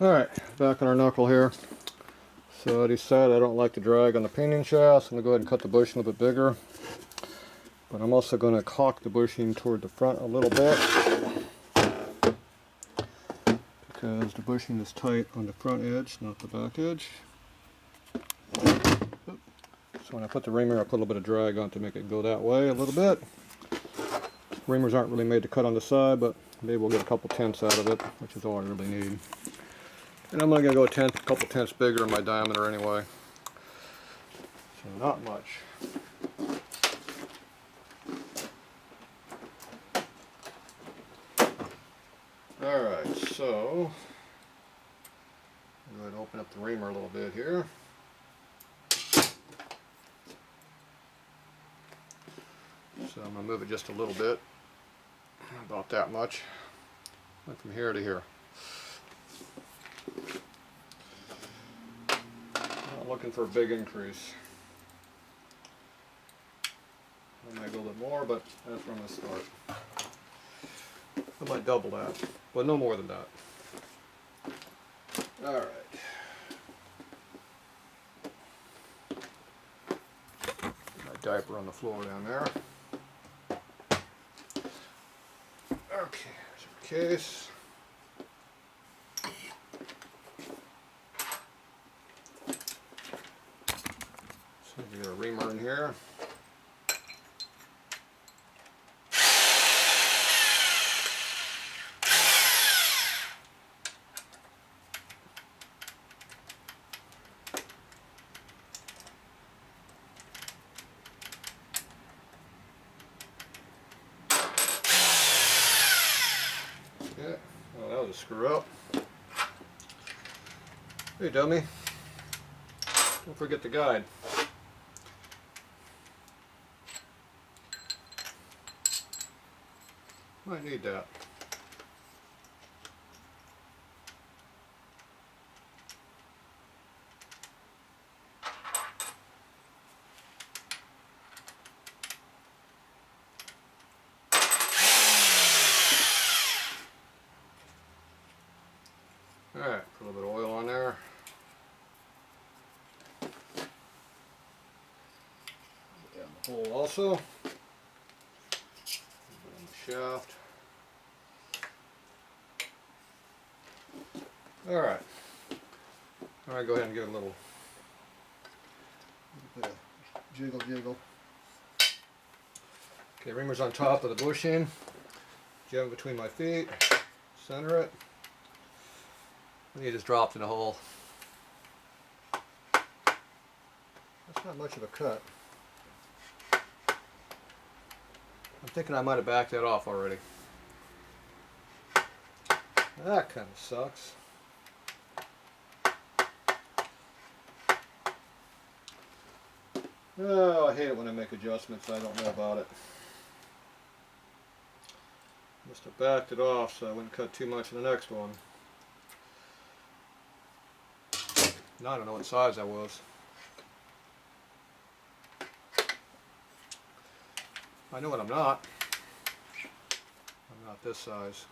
Alright, back on our knuckle here. So I decided I don't like the drag on the pinion shaft, so I'm going to go ahead and cut the bushing a little bit bigger. But I'm also going to cock the bushing toward the front a little bit, because the bushing is tight on the front edge, not the back edge. So when I put the reamer, I put a little bit of drag on to make it go that way a little bit. Reamers aren't really made to cut on the side, but maybe we'll get a couple tenths out of it, which is all I really need. And I'm only going to go a couple tenths bigger in my diameter anyway. So not much. Alright, so I'm going to open up the reamer a little bit here. So I'm going to move it just a little bit, about that much, went from here to here. Not looking for a big increase. I might go a little more, but that's where I'm going to start. I might double that, but no more than that. Alright. My diaper on the floor down there. Okay, there's our case. So we got a reamer in here. Yeah, well, that was a screw up. Hey dummy, don't forget the guide. Might need that. Alright, put a little bit of oil on there. Down the hole also. Put it on the shaft. Alright. Alright, go ahead and give it a little bit of jiggle. Okay, reamer's on top of the bushing. Jam it between my feet. Center it. And you just dropped in a hole. That's not much of a cut. I'm thinking I might have backed that off already. That kind of sucks. Oh, I hate it when I make adjustments I don't know about it. Must have backed it off so I wouldn't cut too much in the next one. Now I don't know what size that was. I know what I'm not. I'm not this size.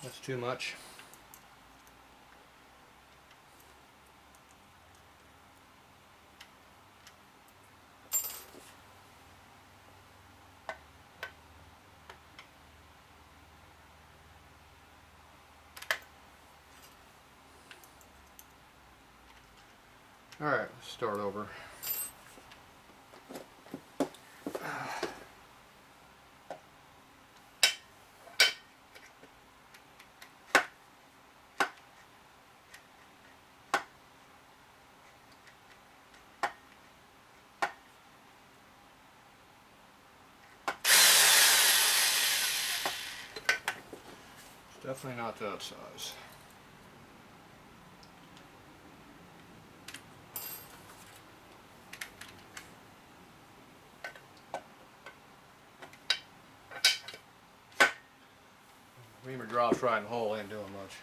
That's too much. Alright, let's start over. It's definitely not that size. Reamer drops right in the hole, ain't doing much.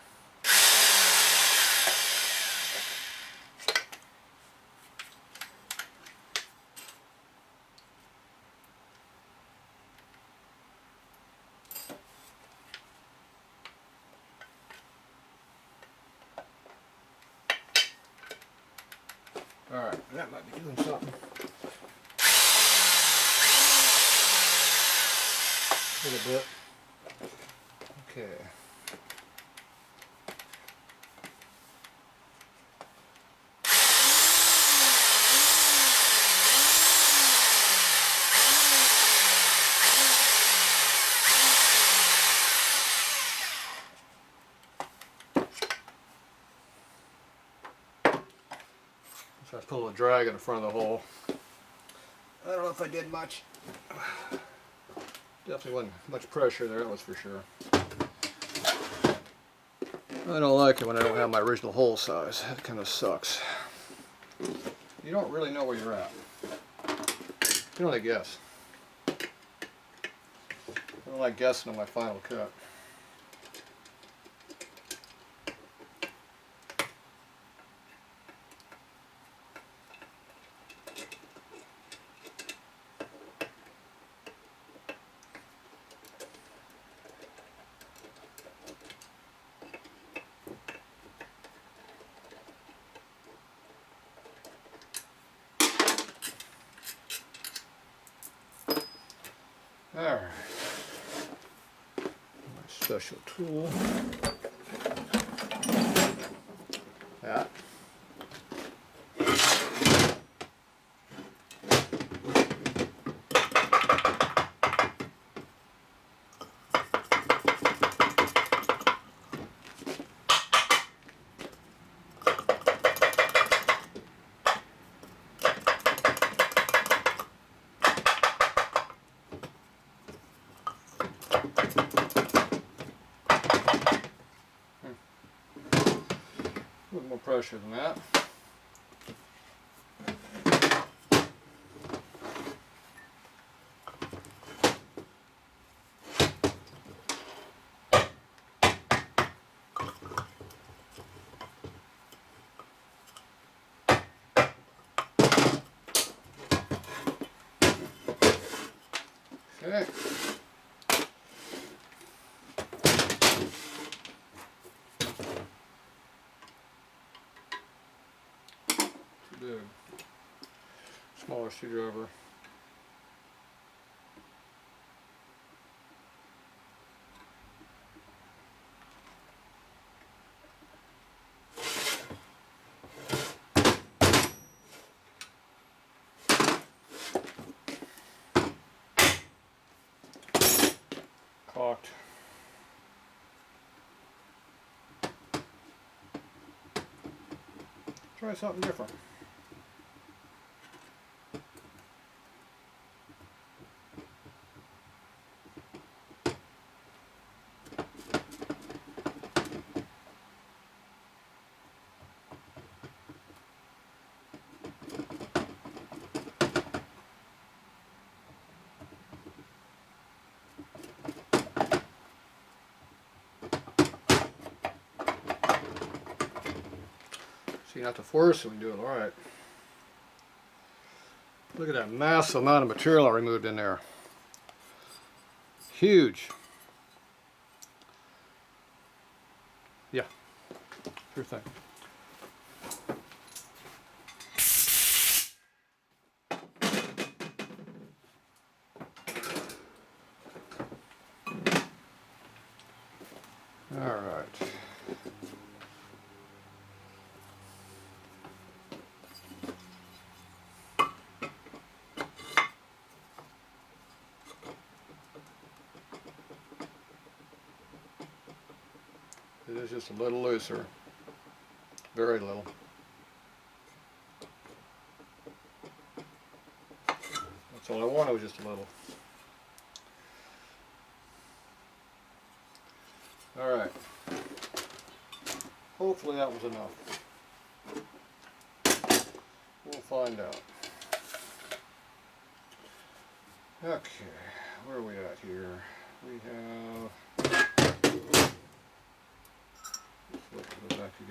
Alright, that might be doing something. A little bit. Okay. So I was pulling a drag in the front of the hole. I don't know if I did much. Definitely wasn't much pressure there, that was for sure. I don't like it when I don't have my original hole size. That kind of sucks. You don't really know where you're at. You can only guess. I don't like guessing on my final cut. Alright, my special tool. That. A little more pressure than that. Okay. Big. Smaller screwdriver. Cocked. Try something different. See, not to force it, we do it all right. Look at that massive amount of material I removed in there. Huge. Yeah, sure thing. All right. It is just a little looser, very little. That's all I wanted, was just a little. All right. Hopefully that was enough. We'll find out. Okay, where are we at here? We have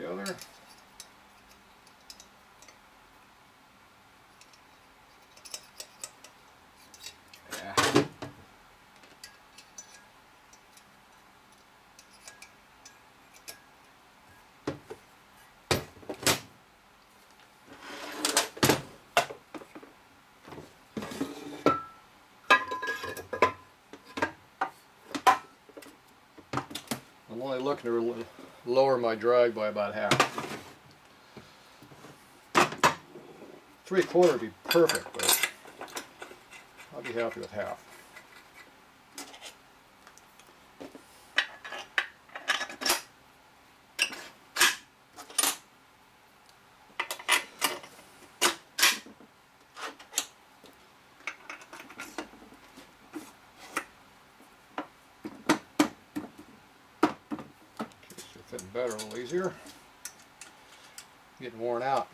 together. Yeah. I'm only looking to lower my drag by about half. 3/4 would be perfect, but I'll be happy with half. Fitting better, a little easier. Getting worn out.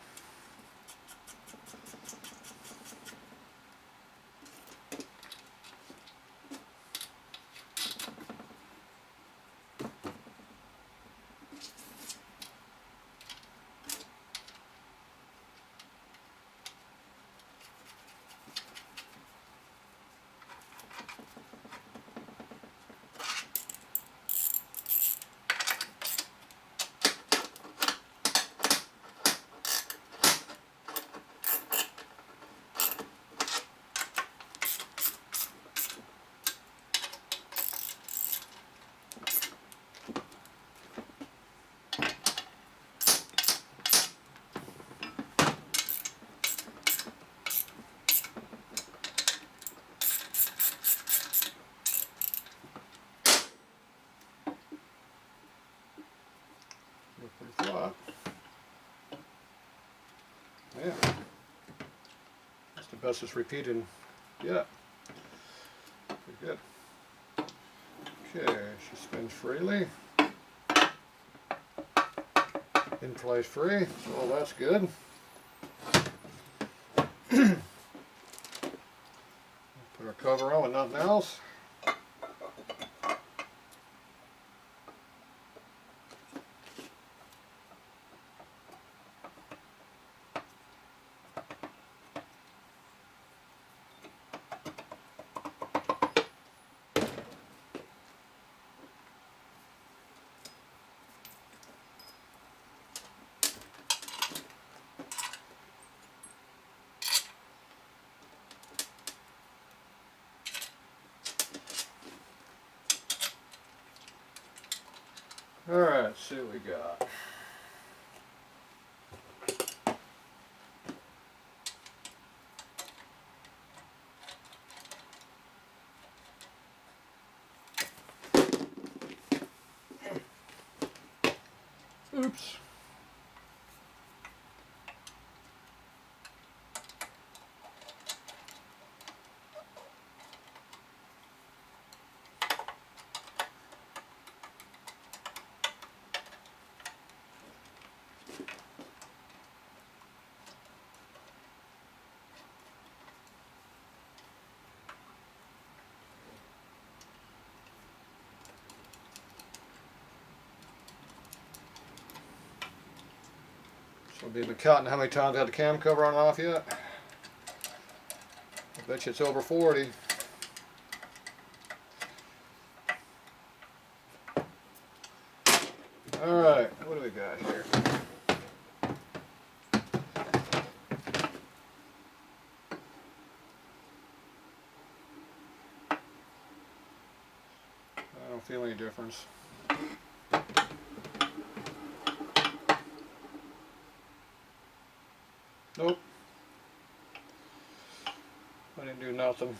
Pretty flat. Yeah. That's the best it's repeated yet. Pretty good. Okay, she spins freely. In place free, so that's good. Put our cover on with nothing else. Alright, let's see what we got. Oops. So we've been counting how many times I had the cam cover on and off yet. I bet you it's over 40. Alright, what do we got here? I don't feel any difference. Nope. I didn't do nothing.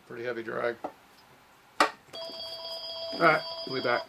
Pretty heavy drag. Alright, we'll be back.